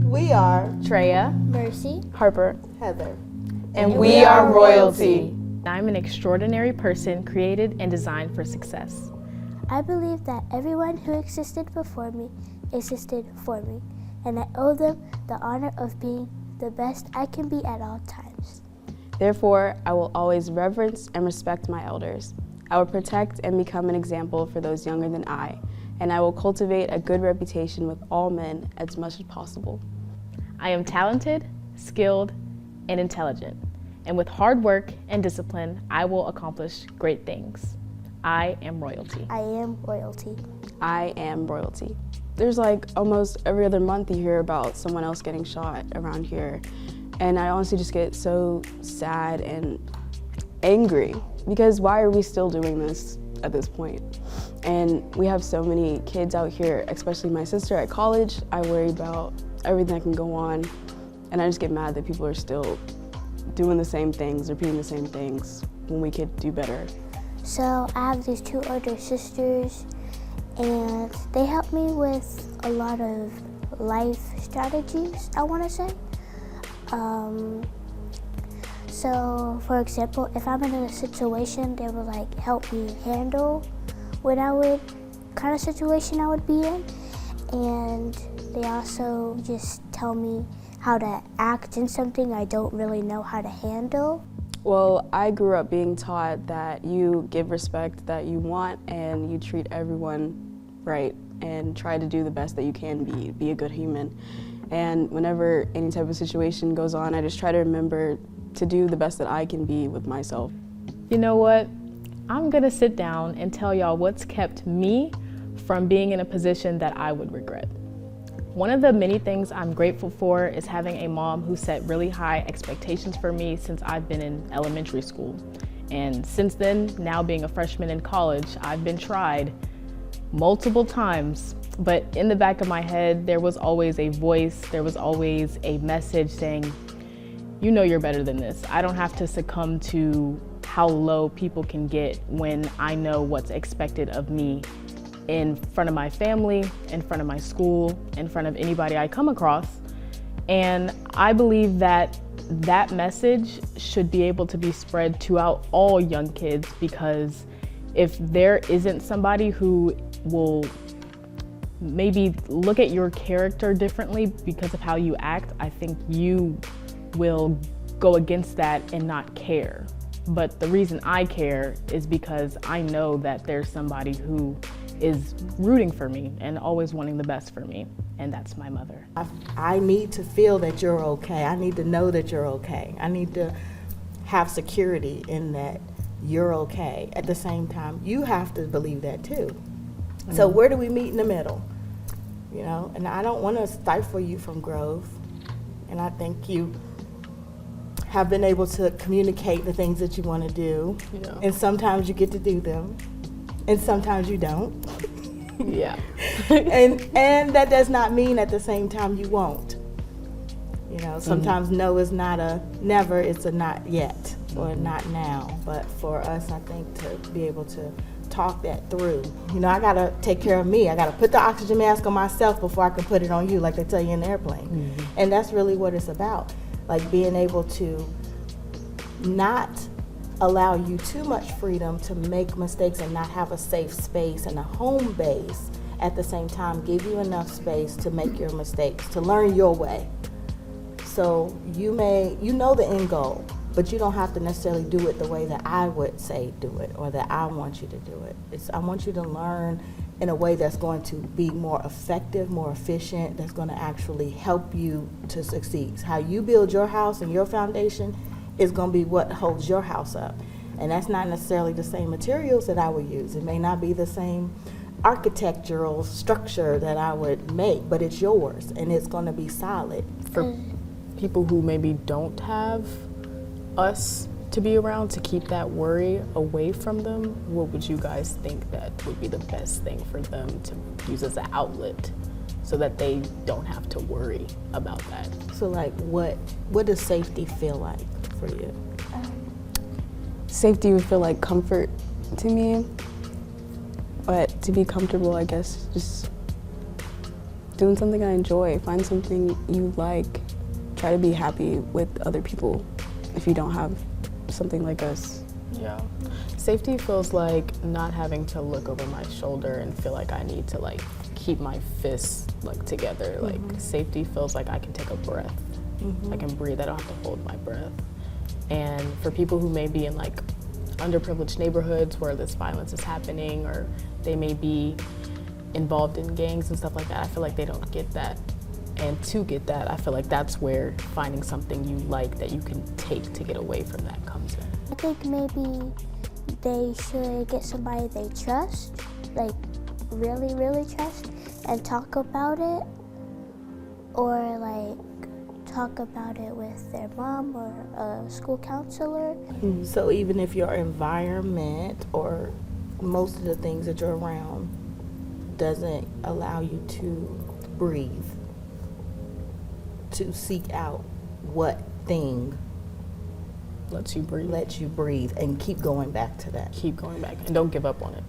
We are Treya, Mercy, Harper, Heather. and we are royalty. I'm an extraordinary person created and designed for success. I believe that everyone who existed before me existed for me, and I owe them the honor of being the best I can be at all times. Therefore, I will always reverence and respect my elders. I will protect and become an example for those younger than I, and I will cultivate a good reputation with all men as much as possible. I am talented, skilled, and intelligent, and with hard work and discipline, I will accomplish great things. I am royalty. I am royalty. I am royalty. There's like almost every other month you hear about someone else getting shot around here, and I honestly just get so sad and angry because why are we still doing this at this point? And we have so many kids out here, especially my sister at college. I worry about everything that can go on, and I just get mad that people are still doing the same things, repeating the same things when we could do better. So I have these two older sisters, and they help me with a lot of life strategies, I want to say. So for example, if I'm in a situation, they will like help me handle kind of situation I would be in, and they also just tell me how to act in something I don't really know how to handle. Well, I grew up being taught that you give respect that you want and you treat everyone right and try to do the best that you can be a good human. And whenever any type of situation goes on, I just try to remember to do the best that I can be with myself. You know what? I'm gonna sit down and tell y'all what's kept me from being in a position that I would regret. One of the many things I'm grateful for is having a mom who set really high expectations for me since I've been in elementary school. And since then, now being a freshman in college, I've been tried multiple times, but in the back of my head, there was always a voice, there was always a message saying, you know you're better than this. I don't have to succumb to how low people can get when I know what's expected of me in front of my family, in front of my school, in front of anybody I come across. And I believe that that message should be able to be spread throughout all young kids, because if there isn't somebody who will maybe look at your character differently because of how you act, I think you will go against that and not care. But the reason I care is because I know that there's somebody who is rooting for me and always wanting the best for me, and that's my mother. I need to feel that you're okay. I need to know that you're okay. I need to have security in that you're okay. At the same time, you have to believe that too. Mm-hmm. So where do we meet in the middle? You know, and I don't want to stifle you from growth, and I think you have been able to communicate the things that you want to do, and sometimes you get to do them, and sometimes you don't. Yeah. and that does not mean at the same time you won't. You know, sometimes no is not a never, it's a not yet or not now. But for us, I think to be able to talk that through. You know, I gotta take care of me. I gotta put the oxygen mask on myself before I can put it on you, like they tell you in the airplane. Mm-hmm. And that's really what it's about. Like being able to not allow you too much freedom to make mistakes and not have a safe space and a home base. At the same time, give you enough space to make your mistakes, to learn your way. So you know the end goal, but you don't have to necessarily do it the way that I would say do it or that I want you to do it. I want you to learn in a way that's going to be more effective, more efficient, that's going to actually help you to succeed. How you build your house and your foundation is going to be what holds your house up. And that's not necessarily the same materials that I would use. It may not be the same architectural structure that I would make, but it's yours and it's going to be solid. For people who maybe don't have us to be around to keep that worry away from them, what would you guys think that would be the best thing for them to use as an outlet so that they don't have to worry about that? So like what does safety feel like for you? Safety would feel like comfort to me, But to be comfortable, I guess, just doing something I enjoy, find something you like, try to be happy with other people if you don't have something like us. Yeah. Safety feels like not having to look over my shoulder and feel like I need to like keep my fists like together. Like safety feels like I can take a breath. I can breathe. I don't have to hold my breath. And for people who may be in like underprivileged neighborhoods where this violence is happening, or they may be involved in gangs and stuff like that, I feel like they don't get that. And to get that, I feel like that's where finding something you like that you can take to get away from that comes in. I think maybe they should get somebody they trust, like really, really trust, and talk about it, or like talk about it with their mom or a school counselor. So even if your environment or most of the things that you're around doesn't allow you to breathe, to seek out what thing Lets you breathe. lets you breathe and keep going back to that. Keep going back and don't give up on it.